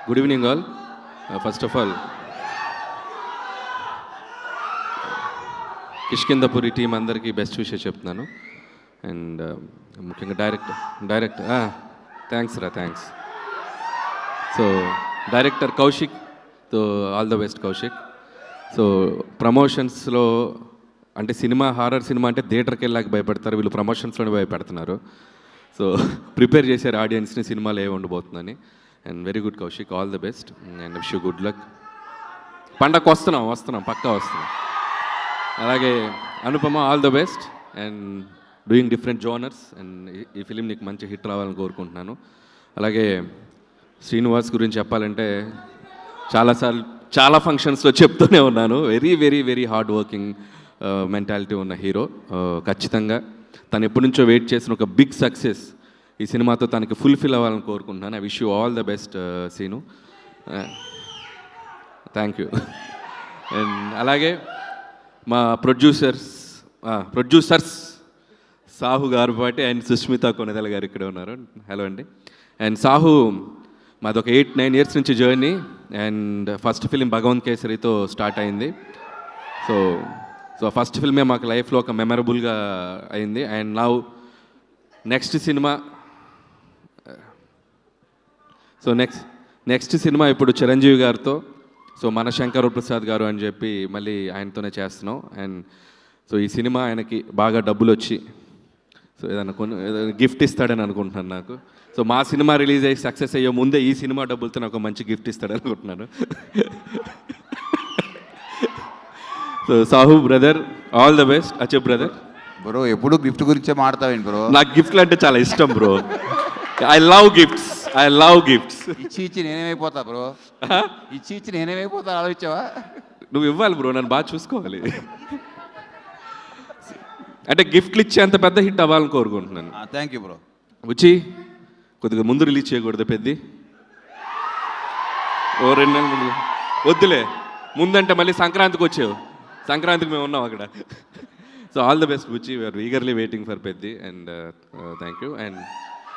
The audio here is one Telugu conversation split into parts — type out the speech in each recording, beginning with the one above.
Good evening all. First of all Kishkindhapuri team అందరికీ బెస్ట్ విషయం చెప్తున్నాను. అండ్ ముఖ్యంగా direct thanks. So director Kaushik, so all the best Kaushik. So ప్రమోషన్స్లో అంటే హారర్ సినిమా అంటే థియేటర్కి వెళ్ళాక భయపడతారు, వీళ్ళు ప్రమోషన్స్లోనే భయపెడుతున్నారు. సో ప్రిపేర్ చేశారు ఆడియన్స్ని సినిమాలో ఏ ఉండబోతుందని. And very good Kaushik, all the best and wish you good luck. పండగకు వస్తున్నాం పక్కా వస్తున్నాం. అలాగే Anupama, all the best and doing different genres. And ఈ ఫిలిం నీకు మంచి హిట్ రావాలని కోరుకుంటున్నాను. అలాగే శ్రీనివాస్ గురించి చెప్పాలంటే చాలా ఫంక్షన్స్లో చెప్తూనే ఉన్నాను, very very very hard working mentality ఉన్న హీరో. ఖచ్చితంగా తను ఎప్పటి నుంచో వెయిట్ చేసిన ఒక బిగ్ సక్సెస్ ఈ సినిమాతో తనకి ఫుల్ఫిల్ అవ్వాలని కోరుకుంటున్నాను. I wish you all the best Seenu. Thank you. And అలాగే మా ప్రొడ్యూసర్స్ సాహు గారు పాటి అండ్ సుష్మిత కొనెదల గారు ఇక్కడ ఉన్నారు. హలో అండి. అండ్ సాహు మాది ఒక 8-9 ఇయర్స్ నుంచి జర్నీ. అండ్ ఫస్ట్ ఫిలిం భగవంత్ కేసరితో స్టార్ట్ అయింది. సో ఫస్ట్ ఫిల్మే మాకు లైఫ్లో ఒక మెమరబుల్గా అయింది. అండ్ నౌ నెక్స్ట్ సినిమా ఇప్పుడు చిరంజీవి గారితో, సో మన శంకర్ ప్రసాద్ గారు అని చెప్పి మళ్ళీ ఆయనతోనే చేస్తున్నాం. అండ్ సో ఈ సినిమా ఆయనకి బాగా డబ్బులు వచ్చి సో ఏదైనా గిఫ్ట్ ఇస్తాడని అనుకుంటున్నాను నాకు. సో మా సినిమా రిలీజ్ అయ్యి సక్సెస్ అయ్యే ముందే ఈ సినిమా డబ్బులతో నాకు మంచి గిఫ్ట్ ఇస్తాడని అనుకుంటున్నాను. So Sahu brother, all the best. అచ్చే బ్రదర్. బ్రో ఎప్పుడు గిఫ్ట్ గురించే మాడతావేంటి బ్రో? నాకు గిఫ్ట్లు అంటే చాలా ఇష్టం బ్రో. I love gifts. ఇచ్చి నేనేమైపోతా బ్రో? ఇచ్చి నేనేమైపోతా ఆలోచించావా? నువ్వు ఇవ్వాలి బ్రో, నన్ను బాగా చూసుకోవాలి. అంటే గిఫ్ట్లు ఇచ్చే అంత పెద్ద హిట్ అవ్వాలని కోరుకుంటున్నాను. Thank you bro. వచ్చి కొద్దిగా ముందు రిలీజ్ చేయకూడదు పెద్ద, ఓ 2 నెలల ముందు వద్దులే. ముందంటే మళ్ళీ సంక్రాంతికి వచ్చావు, సంక్రాంతికి మేము ఉన్నాం అక్కడ. So all the best Buchi, we're eagerly waiting for Peddi. And thank you. And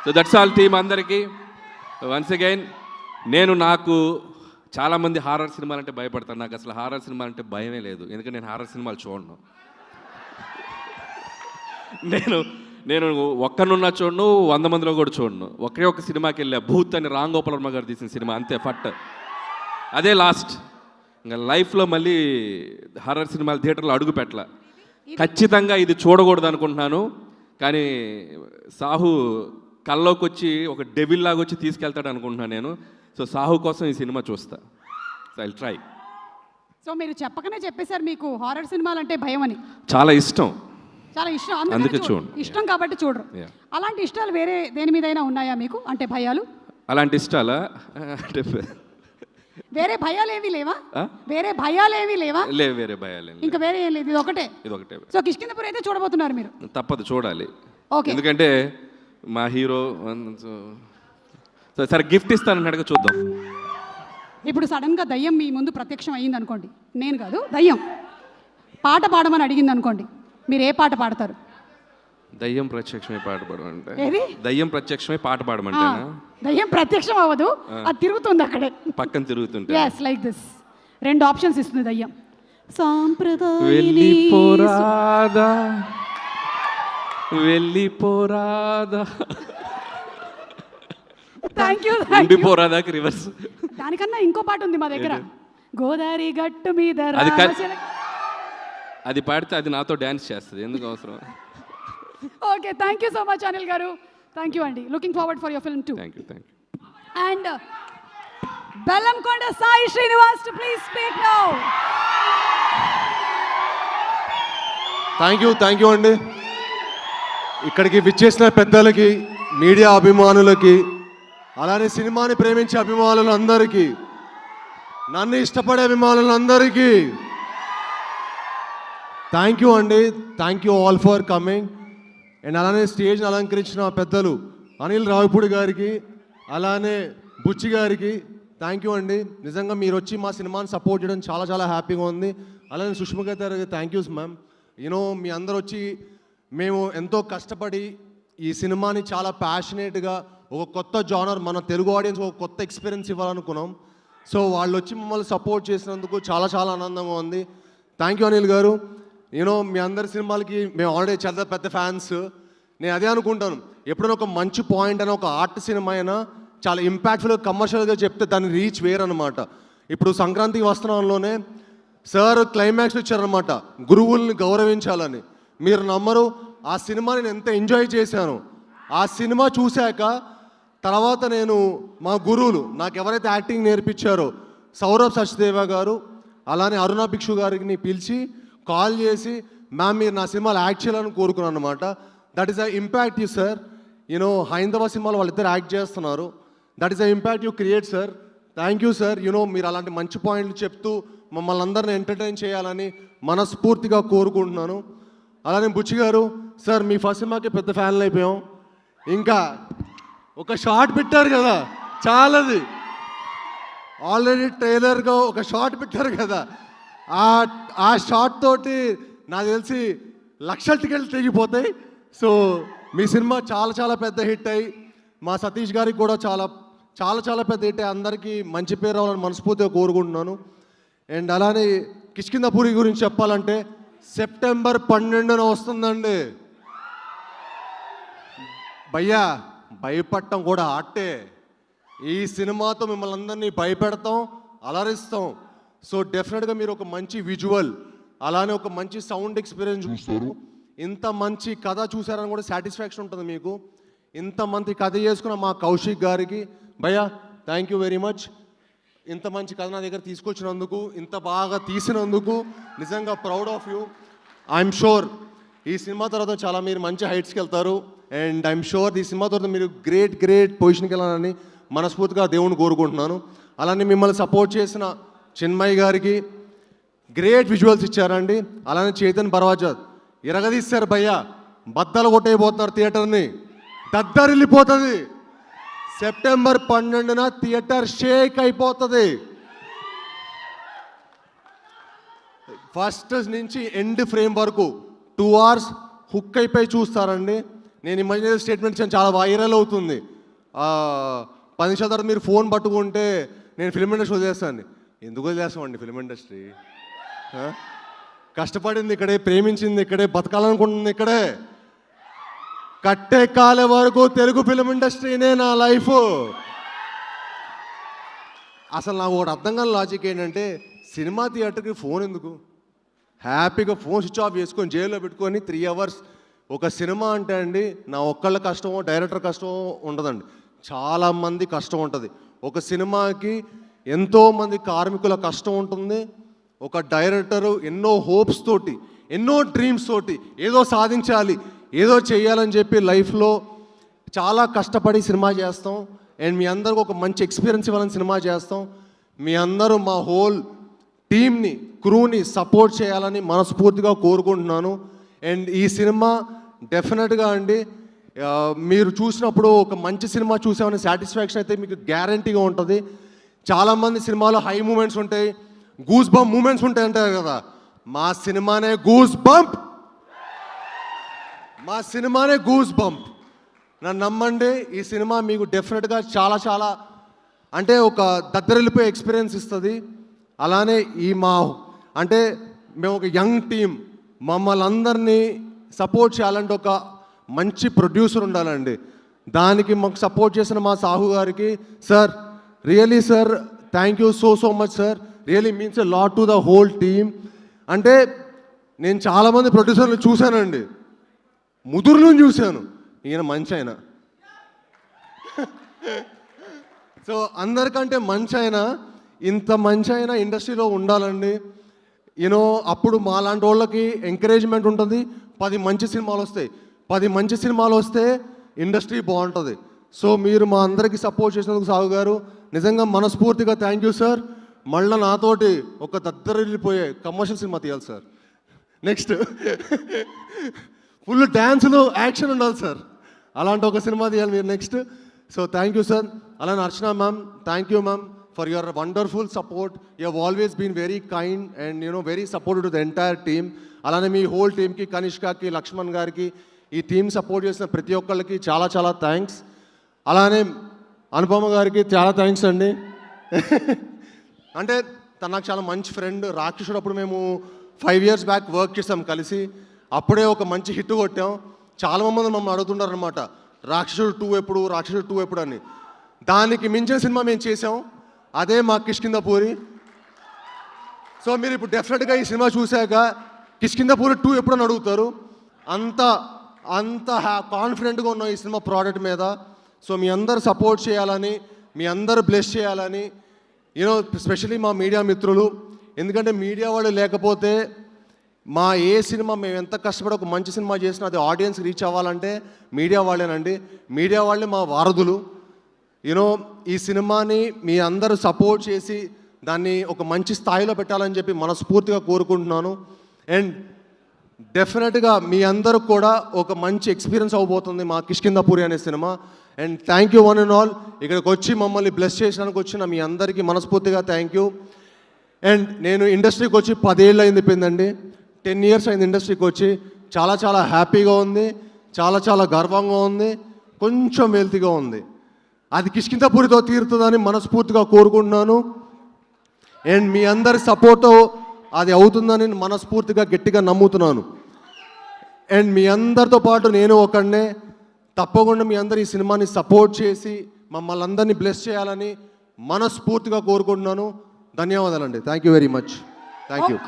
so that's all team అందరికీ. వన్స్ అగైన్ నాకు చాలామంది హారర్ సినిమాలు అంటే భయపడతాను. నాకు అసలు హారర్ సినిమాలు అంటే భయమే లేదు, ఎందుకంటే నేను హారర్ సినిమాలు చూడను. నేను ఒక్కనున్నా చూడను, 100 మందిలో కూడా చూడను. ఒకే ఒక సినిమాకి వెళ్ళా, భూత్ అని రామ్ గోపాల్ వర్మ గారు తీసిన సినిమా, అంతే ఫట్, అదే లాస్ట్. ఇంకా లైఫ్లో మళ్ళీ హారర్ సినిమాలు థియేటర్లో అడుగు పెట్టాల. ఖచ్చితంగా ఇది చూడకూడదు అనుకుంటున్నాను, కానీ సాహు కల్లోకి వచ్చి ఒక డెవిల్ లాగా వచ్చి తీసుకెళ్తాడు అనుకుంటున్నాను నేను. సో సాహు కోసం ఈ సినిమా చూస్తా. So I'll try. సో మీరు చెప్పకనే చెప్పేశారు మీకు హారర్ సినిమాలు అంటే భయం అని. చాలా ఇష్టం, అందుకే చూడండి. ఇష్టం కాబట్టి చూడరు. అలాంటి ఇష్టాలు వేరే దేని మీదైనా ఉన్నాయా మీకు? అంటే భయాలు అలాంటి ఇష్టాలా? అంటే వేరే భయాలు ఏవి లేవా? వేరే భయాలు ఏవి లేవా? లేవు, వేరే భయాలు ఇంకా వేరే ఏం లేదు, ఇది ఒకటే. సో కిష్కిందపురి అయితే చూడబోతున్నారు మీరు? తప్పదు, చూడాలి. ఓకే, ఎందుకంటే మా హీరో. సరే గిఫ్ట్ ఇస్తానన్నాడుగా, చూద్దాం. ఇప్పుడు సడన్గా దయ్యం మీ ముందు ప్రత్యక్షం అయ్యింది అనుకోండి, నేను కాదు దయ్యం పాట పాడమని అడిగింది అనుకోండి, మీరు ఏ పాట పాడతారు? దయ్యం ప్రత్యక్షమై పాట పాడమంటే? దయ్యం ప్రత్యక్షమై పాట పాడమంటే? దయ్యం ప్రత్యక్షం అవ్వదు, అది తిరుగుతుంది అక్కడే పక్కన తిరుగుతుంటే. yes like this 2 ఆప్షన్స్ ఇస్తుంది దయ్యం. వెళ్ళిపోరాదా థ్యాంక్ యూ. ఉండిపోరాదాకి రివర్స్. దానికన్నా ఇంకో పాట ఉంది మా దగ్గర, గోదావరి గట్టు మీద. అది పాడితే అది నాతో డ్యాన్స్ చేస్తుంది, ఎందుకు అవసరం? Okay, thank you so much Anil గారు. థ్యాంక్ యూ అండి. Looking forward for your film two. Thank you. And Bellamkonda Sai Srinivas to please speak now. Thank you అండి. ఇక్కడికి విచ్చేసిన పెద్దలకి, మీడియా అభిమానులకి, అలానే సినిమాని ప్రేమించే అభిమానులందరికీ, నన్ను ఇష్టపడే అభిమానులందరికీ థ్యాంక్ యూ అండి. Thank you all for coming. And అలానే స్టేజ్ని అలంకరించిన పెద్దలు అనిల్ రావిపూడి గారికి, అలానే బుచ్చి గారికి థ్యాంక్ యూ అండి. నిజంగా మీరు వచ్చి మా సినిమాని సపోర్ట్ చేయడం చాలా చాలా హ్యాపీగా ఉంది. అలానే సుష్మిత గారికి థ్యాంక్ యూ మ్యామ్. మీ అందరు వచ్చి మేము ఎంతో కష్టపడి ఈ సినిమాని చాలా ప్యాషనేట్గా ఒక కొత్త జానర్ మన తెలుగు ఆడియన్స్ ఒక కొత్త ఎక్స్పీరియన్స్ ఇవ్వాలనుకున్నాం. సో వాళ్ళు వచ్చి మమ్మల్ని సపోర్ట్ చేసినందుకు చాలా చాలా ఆనందంగా ఉంది. థ్యాంక్ యూ అనిల్ గారు. మీ అందరి సినిమాలకి మేము ఆల్రెడీ చాలా పెద్ద ఫ్యాన్స్. నేను అదే అనుకుంటాను, ఎప్పుడైనా ఒక మంచి పాయింట్ అయినా ఒక ఆర్ట్ సినిమా అయినా చాలా ఇంపాక్ట్ఫుల్గా కమర్షియల్గా చెప్తే దాని రీచ్ వేరనమాట. ఇప్పుడు సంక్రాంతి వస్త్రంలోనే సార్ క్లైమాక్స్ ఇచ్చారనమాట, గురువుల్ని గౌరవించాలని. మీరు నమ్మరు, ఆ సినిమాని నేను ఎంత ఎంజాయ్ చేశాను. ఆ సినిమా చూశాక తర్వాత నేను మా గురువులు నాకు ఎవరైతే యాక్టింగ్ నేర్పించారో సౌరభ్ సచ్దేవ గారు అలానే అరుణ భిక్షు గారిని పిలిచి కాల్ చేసి, మ్యామ్ మీరు నా సినిమాలో యాక్ట్ చేయాలని కోరుకున్నాను అనమాట. That is a impact you sir. హైందవ సినిమాలో వాళ్ళిద్దరు యాక్ట్ చేస్తున్నారు. That is a impact you create sir. Thank you sir. మీరు అలాంటి మంచి పాయింట్లు చెప్తూ మమ్మల్ని అందరిని ఎంటర్టైన్ చేయాలని మనస్ఫూర్తిగా కోరుకుంటున్నాను. అలానే బుచ్చి గారు సార్, మీ ఫస్ట్ సినిమాకి పెద్ద ఫ్యాన్లు అయిపోయాం. ఇంకా ఒక షార్ట్ పెట్టారు కదా, చాలాది ఆల్రెడీ ట్రైలర్గా ఒక షార్ట్ పెట్టారు కదా, ఆ షార్ట్ తోటి నాకు తెలిసి లక్షల టికెట్లు తెగిపోతాయి. సో మీ సినిమా చాలా చాలా పెద్ద హిట్ అయ్యి మా సతీష్ గారికి కూడా చాలా చాలా చాలా పెద్ద హిట్ అయ్యి అందరికీ మంచి పేరు రావాలని మనస్ఫూర్తిగా కోరుకుంటున్నాను. అండ్ అలానే కిష్కింధపురి గురించి చెప్పాలంటే సెప్టెంబర్ 12న వస్తుందండి. భయ్యా భయపడటం కూడా ఆర్టే. ఈ సినిమాతో మిమ్మల్ని అందరినీ భయపెడతాం, అలరిస్తాం. సో డెఫినెట్గా మీరు ఒక మంచి విజువల్ అలానే ఒక మంచి సౌండ్ ఎక్స్పీరియన్స్ చూస్తారు. ఇంత మంచి కథ చూసారని కూడా సాటిస్ఫాక్షన్ ఉంటుంది మీకు. ఇంత మంచి కథ చేసుకున్న మా కౌశిక్ గారికి భయ్యా థ్యాంక్ యూ వెరీ మచ్. ఇంత మంచి కథ నా దగ్గర తీసుకొచ్చినందుకు, ఇంత బాగా తీసినందుకు నిజంగా proud of you. I'm sure ఈ సినిమా తర్వాత చాలా మీరు మంచి హైట్స్కి వెళ్తారు. అండ్ ఐఎమ్ షూర్ ఈ సినిమా తర్వాత మీరు గ్రేట్ పొజిషన్కి వెళ్ళాలని మనస్ఫూర్తిగా దేవుని కోరుకుంటున్నాను. అలానే మిమ్మల్ని సపోర్ట్ చేసిన చిన్మయ్ గారికి గ్రేట్ విజువల్స్ ఇచ్చారండి. అలానే చేతన్ బర్వాజాద్ ఇరగదీశారు భయ్యా, బద్దలు కొట్టేయబోతున్నారు థియేటర్ని, దద్దరిల్లిపోతుంది. సెప్టెంబర్ 12న థియేటర్ షేక్ అయిపోతుంది. ఫస్ట్ నుంచి ఎండ్ ఫ్రేమ్ వరకు 2 hours హుక్ అయిపోయి చూస్తారండి. నేను ఇమాజినరీ స్టేట్మెంట్స్ చాలా వైరల్ అవుతుంది. 10 నిమిషాల తర్వాత మీరు ఫోన్ పట్టుకుంటే నేను ఫిల్మ్ ఇండస్ట్రీ వదిలేస్తాను. ఎందుకు వదిలేస్తామండి ఫిల్మ్ ఇండస్ట్రీ? కష్టపడింది ఇక్కడే, ప్రేమించింది ఇక్కడే, బతకాలనుకుంటుంది ఇక్కడే. కట్టే కాలే వరకు తెలుగు ఫిల్మ్ ఇండస్ట్రీనే నా లైఫ్. అసలు నాకు ఒకటి అర్థం కాని లాజిక్ ఏంటంటే, సినిమా థియేటర్కి ఫోన్ ఎందుకు? హ్యాపీగా ఫోన్ స్విచ్ ఆఫ్ చేసుకొని జైల్లో పెట్టుకొని 3 hours ఒక సినిమా అంటే అండి నా ఒక్కళ్ళ కష్టమో డైరెక్టర్ కష్టమో ఉండదండి, చాలామంది కష్టం ఉంటుంది. ఒక సినిమాకి ఎంతోమంది కార్మికుల కష్టం ఉంటుంది. ఒక డైరెక్టరు ఎన్నో హోప్స్ తోటి, ఎన్నో డ్రీమ్స్ తోటి ఏదో సాధించాలి, ఏదో చేయాలని చెప్పి లైఫ్లో చాలా కష్టపడి సినిమా చేస్తాం. అండ్ మీ అందరికి ఒక మంచి ఎక్స్పీరియన్స్ ఇవ్వాలని సినిమా చేస్తాం. మీ అందరూ మా హోల్ టీమ్ని, క్రూని సపోర్ట్ చేయాలని మనస్ఫూర్తిగా కోరుకుంటున్నాను. అండ్ ఈ సినిమా డెఫినెట్గా అండి మీరు చూసినప్పుడు ఒక మంచి సినిమా చూసామనే సాటిస్ఫాక్షన్ అయితే మీకు గ్యారంటీగా ఉంటుంది. చాలామంది సినిమాలో హై మూమెంట్స్ ఉంటాయి, గూస్ బంప్ మూమెంట్స్ ఉంటాయి అంటారు కదా, మా సినిమానే గూస్ బంప్. మా సినిమానే గూస్ బంప్. నన్ను నమ్మండి, ఈ సినిమా మీకు డెఫినెట్గా చాలా చాలా అంటే ఒక దద్దరిల్లిపోయే ఎక్స్పీరియన్స్ ఇస్తుంది. అలానే అంటే మేము ఒక యంగ్ టీం, మమ్మల్ని అందరినీ సపోర్ట్ చేయాలంటే ఒక మంచి ప్రొడ్యూసర్ ఉండాలండి. దానికి మాకు సపోర్ట్ చేసిన మా సాహు గారికి sir, really sir thank you so much sir. Really means a lot to the whole team. అంటే నేను చాలామంది ప్రొడ్యూసర్లు చూశానండి, ముదురులను చూశాను, ఈయన మంచి ఆయన. సో అందరికంటే మంచి ఆయన, ఇంత మంచి అయినా ఇండస్ట్రీలో ఉండాలండి. అప్పుడు మా లాంటి వాళ్ళకి ఎంకరేజ్మెంట్ ఉంటుంది. 10 మంచి సినిమాలు వస్తాయి. 10 మంచి సినిమాలు వస్తే ఇండస్ట్రీ బాగుంటుంది. సో మీరు మా అందరికీ సపోర్ట్ చేసినందుకు సాగు గారు నిజంగా మనస్ఫూర్తిగా థ్యాంక్ యూ సార్. మళ్ళీ నాతోటి ఒక దద్దరిల్లిపోయే కమర్షియల్ సినిమా తీయాలి సార్. నెక్స్ట్ ఫుల్ డ్యాన్సులు, యాక్షన్ ఉండాలి సార్. అలాంటి ఒక సినిమా తీయాలి మీరు next. So thank you sir. అలానే Archana ma'am, thank you ma'am for your wonderful support. You have always been very kind and very supportive to the entire team. అలానే మీ హోల్ టీమ్కి, కనిష్కకి, లక్ష్మణ్ గారికి, ఈ టీమ్ సపోర్ట్ చేసిన ప్రతి ఒక్కళ్ళకి చాలా చాలా థ్యాంక్స్. అలానే అనుపమ గారికి చాలా థ్యాంక్స్ అండి. అంటే తను నాకు చాలా మంచి ఫ్రెండ్. రాక్షసుడు అప్పుడు మేము 5 years బ్యాక్ వర్క్ చేసాం కలిసి. అప్పుడే ఒక మంచి హిట్ కొట్టాం. చాలా మంది మమ్మల్ని అడుగుతుంటారు అనమాట, రాక్షసుడు 2 ఎప్పుడు, రాక్షసుడు 2 ఎప్పుడు అని. దానికి మించిన సినిమా మేము చేసాం, అదే మా కిష్కింధపూరి. సో మీరు ఇప్పుడు డెఫినెట్గా ఈ సినిమా చూశాక కిష్కింధపూరి 2 ఎప్పుడు అని అడుగుతారు. అంత అంత కాన్ఫిడెంట్గా ఉన్నాం ఈ సినిమా ప్రోడక్ట్ మీద. సో మీ అందరు సపోర్ట్ చేయాలని, మీ అందరు బ్లెస్ చేయాలని, యూనో స్పెషలీ మా మీడియా మిత్రులు. ఎందుకంటే మీడియా వాళ్ళు లేకపోతే మా ఏ సినిమా మేము ఎంత కష్టపడి ఒక మంచి సినిమా చేసినా అది ఆడియన్స్ రీచ్ అవ్వాలంటే మీడియా వాళ్ళేనండి. మీడియా వాళ్ళే మా వారధులు. యూనో ఈ సినిమాని మీ అందరూ సపోర్ట్ చేసి దాన్ని ఒక మంచి స్థాయిలో పెట్టాలని చెప్పి మనస్ఫూర్తిగా కోరుకుంటున్నాను. అండ్ డెఫినెట్గా మీ అందరూ కూడా ఒక మంచి ఎక్స్పీరియన్స్ అవబోతుంది మా కిష్కింధపూరి అనే cinema. And thank you one and all. ఇక్కడికి వచ్చి మమ్మల్ని బ్లెస్ చేయడానికి వచ్చిన మీ అందరికీ మనస్ఫూర్తిగా థ్యాంక్ యూ. అండ్ నేను ఇండస్ట్రీకి వచ్చి 10 ఏళ్ళు అయింది పోయిందండి. 10 years అయింది ఇండస్ట్రీకి వచ్చి. చాలా చాలా హ్యాపీగా ఉంది, చాలా చాలా గర్వంగా ఉంది, కొంచెం వెల్తీగా ఉంది. అది కిష్కింధపూరితో తీరుతుందని మనస్ఫూర్తిగా కోరుకుంటున్నాను. అండ్ మీ అందరి సపోర్టు అది అవుతుందని మనస్ఫూర్తిగా గట్టిగా నమ్ముతున్నాను. అండ్ మీ అందరితో పాటు నేను ఒకడినే. తప్పకుండా మీ అందరు ఈ సినిమాని సపోర్ట్ చేసి మమ్మల్ని అందరినీ బ్లెస్ చేయాలని మనస్ఫూర్తిగా కోరుకుంటున్నాను. ధన్యవాదాలండి. Thank you very much. Thank you.